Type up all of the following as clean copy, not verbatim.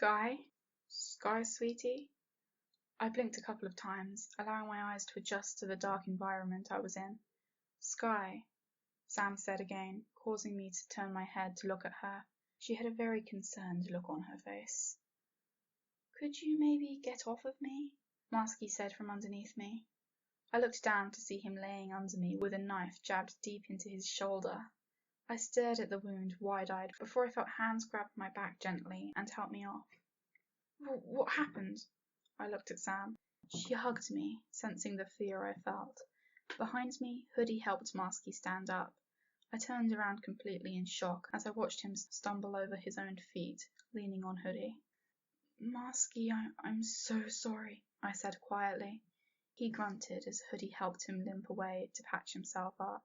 Sky? Sky, sweetie? I blinked a couple of times, allowing my eyes to adjust to the dark environment I was in. Sky, Sam said again, causing me to turn my head to look at her. She had a very concerned look on her face. Could you maybe get off of me? Marsky said from underneath me. I looked down to see him laying under me with a knife jabbed deep into his shoulder. I stared at the wound wide-eyed before I felt hands grab my back gently and help me off. What happened? I looked at Sam. She hugged me, sensing the fear I felt. Behind me, Hoodie helped Marsky stand up. I turned around completely in shock as I watched him stumble over his own feet, leaning on Hoodie. Marsky, I'm so sorry, I said quietly. He grunted as Hoodie helped him limp away to patch himself up.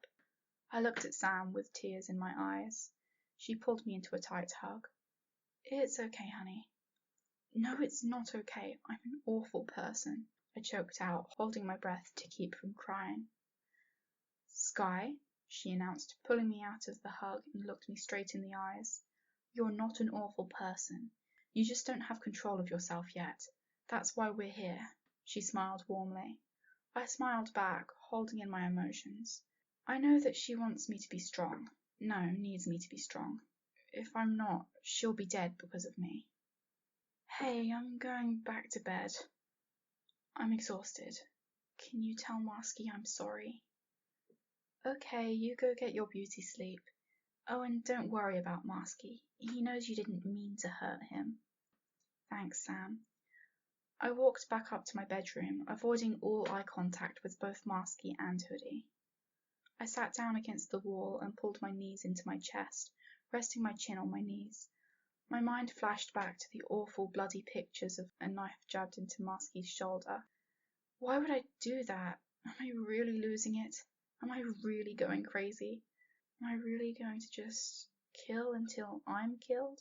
I looked at Sam with tears in my eyes. She pulled me into a tight hug. It's okay, honey. No, it's not okay. I'm an awful person, I choked out, holding my breath to keep from crying. Sky, she announced, pulling me out of the hug and looked me straight in the eyes. You're not an awful person. You just don't have control of yourself yet. That's why we're here. She smiled warmly. I smiled back, holding in my emotions. I know that she wants me to be strong. No, needs me to be strong. If I'm not, she'll be dead because of me. Hey, I'm going back to bed. I'm exhausted. Can you tell Marsky I'm sorry? Okay, you go get your beauty sleep. Oh, and don't worry about Marsky. He knows you didn't mean to hurt him. Thanks, Sam. I walked back up to my bedroom, avoiding all eye contact with both Marsky and Hoodie. I sat down against the wall and pulled my knees into my chest, resting my chin on my knees. My mind flashed back to the awful bloody pictures of a knife jabbed into Marsky's shoulder. Why would I do that? Am I really losing it? Am I really going crazy? Am I really going to just kill until I'm killed?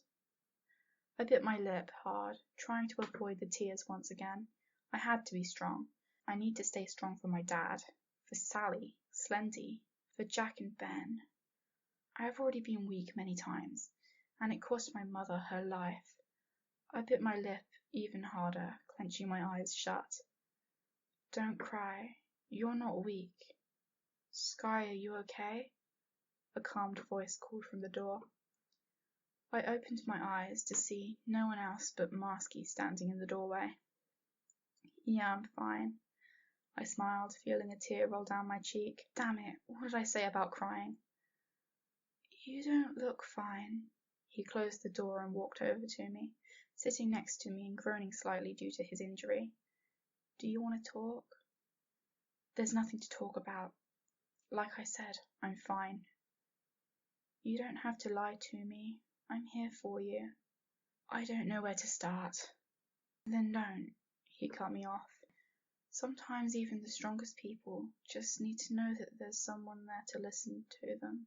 I bit my lip hard, trying to avoid the tears once again. I had to be strong. I need to stay strong for my dad, for Sally, Slendy, for Jack and Ben. I have already been weak many times, and it cost my mother her life. I bit my lip even harder, clenching my eyes shut. Don't cry. You're not weak. Sky, are you okay? A calmed voice called from the door. I opened my eyes to see no one else but Marsky standing in the doorway. Yeah, I'm fine. I smiled, feeling a tear roll down my cheek. Damn it, what did I say about crying? You don't look fine. He closed the door and walked over to me, sitting next to me and groaning slightly due to his injury. Do you want to talk? There's nothing to talk about. Like I said, I'm fine. You don't have to lie to me. I'm here for you. I don't know where to start. Then don't. He cut me off. Sometimes even the strongest people just need to know that there's someone there to listen to them.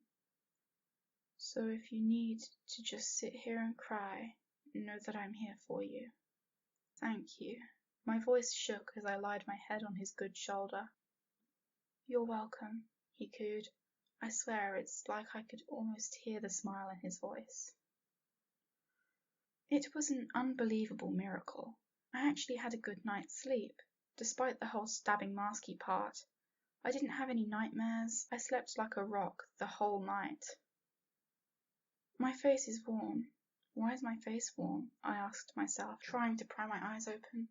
So if you need to just sit here and cry, know that I'm here for you. Thank you. My voice shook as I laid my head on his good shoulder. You're welcome, he cooed. I swear it's like I could almost hear the smile in his voice. It was an unbelievable miracle. I actually had a good night's sleep, despite the whole stabbing Marsky part. I didn't have any nightmares. I slept like a rock the whole night. My face is warm. Why is my face warm? I asked myself, trying to pry my eyes open.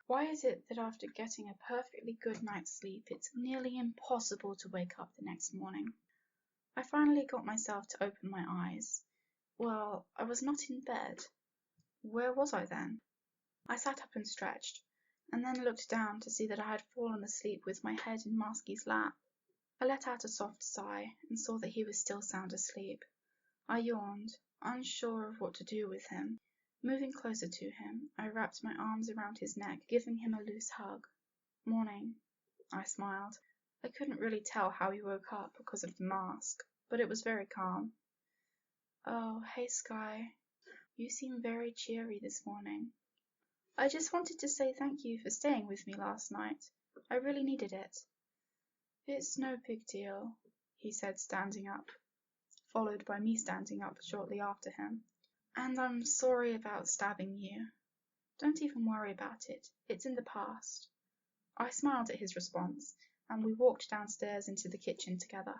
Why is it that after getting a perfectly good night's sleep, it's nearly impossible to wake up the next morning? I finally got myself to open my eyes. Well, I was not in bed. Where was I then? I sat up and stretched, and then looked down to see that I had fallen asleep with my head in Marsky's lap. I let out a soft sigh and saw that he was still sound asleep. I yawned, unsure of what to do with him. Moving closer to him, I wrapped my arms around his neck, giving him a loose hug. Morning, I smiled. I couldn't really tell how he woke up because of the mask, but it was very calm. Oh, hey Sky. You seem very cheery this morning. I just wanted to say thank you for staying with me last night. I really needed it. It's no big deal, he said, standing up, followed by me standing up shortly after him. And I'm sorry about stabbing you. Don't even worry about it. It's in the past. I smiled at his response, and we walked downstairs into the kitchen together.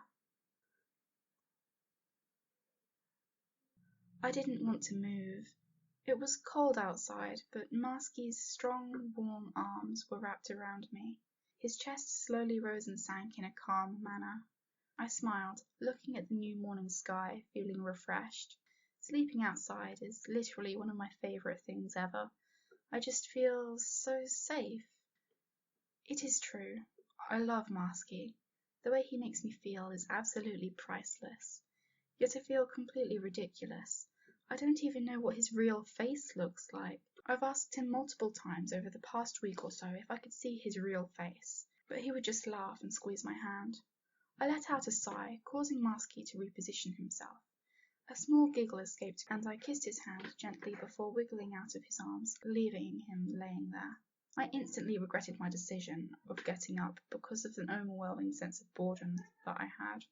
I didn't want to move. It was cold outside, but Marsky's strong, warm arms were wrapped around me. His chest slowly rose and sank in a calm manner. I smiled, looking at the new morning sky, feeling refreshed. Sleeping outside is literally one of my favourite things ever. I just feel so safe. It is true. I love Marsky. The way he makes me feel is absolutely priceless. Yet I feel completely ridiculous. I don't even know what his real face looks like. I've asked him multiple times over the past week or so if I could see his real face, but he would just laugh and squeeze my hand. I let out a sigh, causing Marsky to reposition himself. A small giggle escaped, and I kissed his hand gently before wiggling out of his arms, leaving him laying there. I instantly regretted my decision of getting up because of an overwhelming sense of boredom that I had.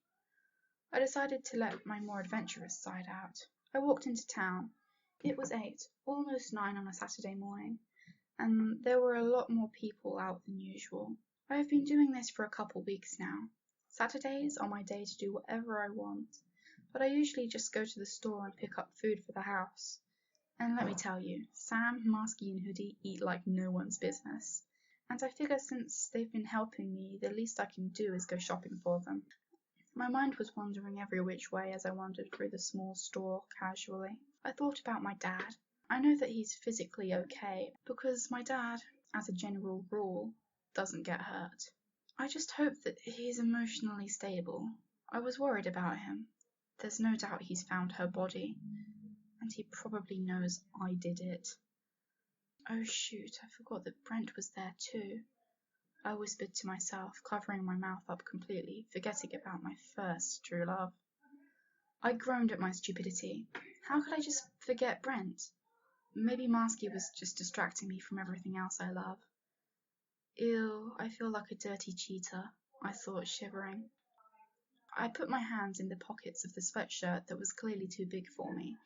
I decided to let my more adventurous side out. I walked into town. It was 8, almost 9 on a Saturday morning, and there were a lot more people out than usual. I have been doing this for a couple weeks now. Saturdays are my day to do whatever I want, but I usually just go to the store and pick up food for the house. And let me tell you, Sam, Marsky and Hoodie eat like no one's business. And I figure since they've been helping me, the least I can do is go shopping for them. My mind was wandering every which way as I wandered through the small store casually. I thought about my dad. I know that he's physically okay because my dad, as a general rule, doesn't get hurt. I just hope that he's emotionally stable. I was worried about him. There's no doubt he's found her body, and he probably knows I did it. Oh shoot, I forgot that Brent was there too. I whispered to myself, covering my mouth up completely, forgetting about my first true love. I groaned at my stupidity. How could I just forget Brent? Maybe Marsky was just distracting me from everything else I love. Ew, I feel like a dirty cheater, I thought, shivering. I put my hands in the pockets of the sweatshirt that was clearly too big for me,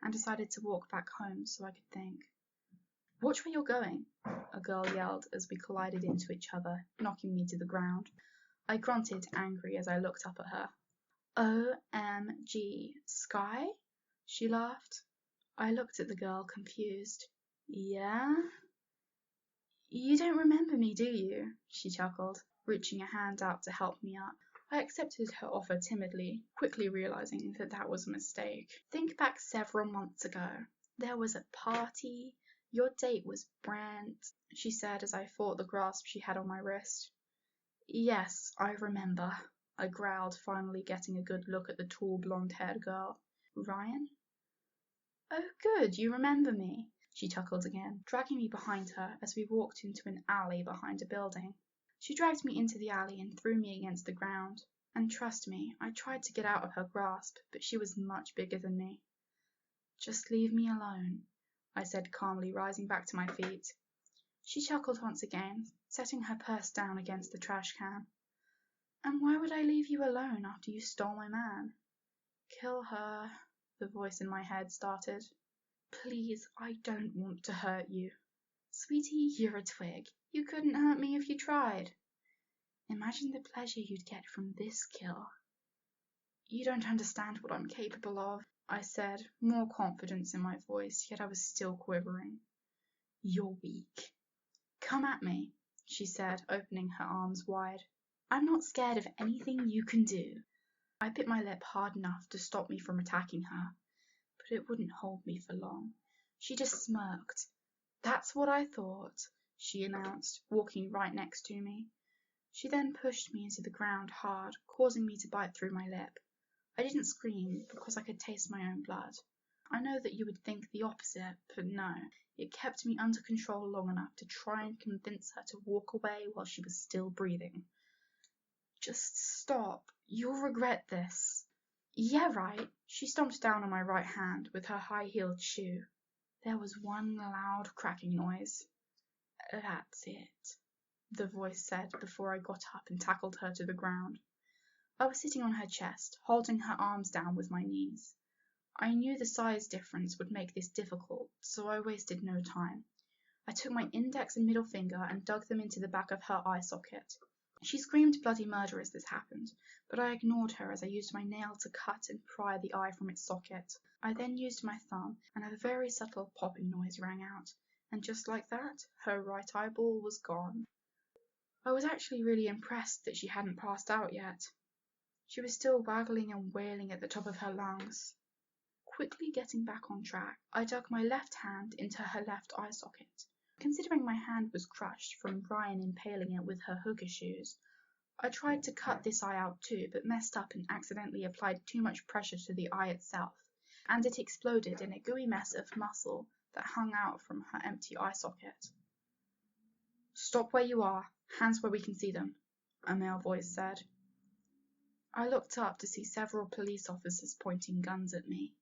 and decided to walk back home so I could think. Watch where you're going, a girl yelled as we collided into each other, knocking me to the ground. I grunted, angry, as I looked up at her. OMG, Sky? She laughed. I looked at the girl, confused. Yeah? You don't remember me, do you? She chuckled, reaching a hand out to help me up. I accepted her offer timidly, quickly realizing that was a mistake. Think back several months ago. There was a party. Your date was Brent, she said as I fought the grasp she had on my wrist. Yes, I remember, I growled, finally getting a good look at the tall blonde-haired girl. Ryan? Oh good, you remember me, she chuckled again, dragging me behind her as we walked into an alley behind a building. She dragged me into the alley and threw me against the ground. And trust me, I tried to get out of her grasp, but she was much bigger than me. Just leave me alone, I said calmly, rising back to my feet. She chuckled once again, setting her purse down against the trash can. And why would I leave you alone after you stole my man? Kill her, the voice in my head started. Please, I don't want to hurt you. Sweetie, you're a twig. You couldn't hurt me if you tried. Imagine the pleasure you'd get from this kill. You don't understand what I'm capable of, I said, more confidence in my voice, yet I was still quivering. You're weak. Come at me, she said, opening her arms wide. I'm not scared of anything you can do. I bit my lip hard enough to stop me from attacking her, but it wouldn't hold me for long. She just smirked. That's what I thought, she announced, walking right next to me. She then pushed me into the ground hard, causing me to bite through my lip. I didn't scream because I could taste my own blood. I know that you would think the opposite, but no, it kept me under control long enough to try and convince her to walk away while she was still breathing. Just stop. You'll regret this. Yeah, right. She stomped down on my right hand with her high-heeled shoe. There was one loud cracking noise. That's it, the voice said before I got up and tackled her to the ground. I was sitting on her chest, holding her arms down with my knees. I knew the size difference would make this difficult, so I wasted no time. I took my index and middle finger and dug them into the back of her eye socket. She screamed bloody murder as this happened, but I ignored her as I used my nail to cut and pry the eye from its socket. I then used my thumb, and a very subtle popping noise rang out, and just like that, her right eyeball was gone. I was actually really impressed that she hadn't passed out yet. She was still waggling and wailing at the top of her lungs. Quickly getting back on track, I dug my left hand into her left eye socket. Considering my hand was crushed from Ryan impaling it with her hooker shoes, I tried to cut this eye out too, but messed up and accidentally applied too much pressure to the eye itself, and it exploded in a gooey mess of muscle that hung out from her empty eye socket. "Stop where you are, hands where we can see them," a male voice said. I looked up to see several police officers pointing guns at me.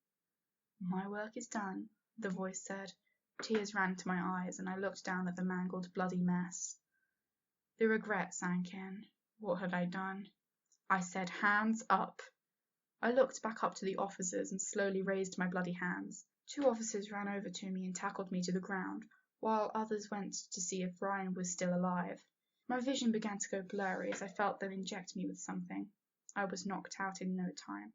"My work is done," the voice said. Tears ran to my eyes, and I looked down at the mangled, bloody mess. The regret sank in. What had I done? I said, "Hands up!" I looked back up to the officers and slowly raised my bloody hands. 2 officers ran over to me and tackled me to the ground, while others went to see if Ryan was still alive. My vision began to go blurry as I felt them inject me with something. I was knocked out in no time.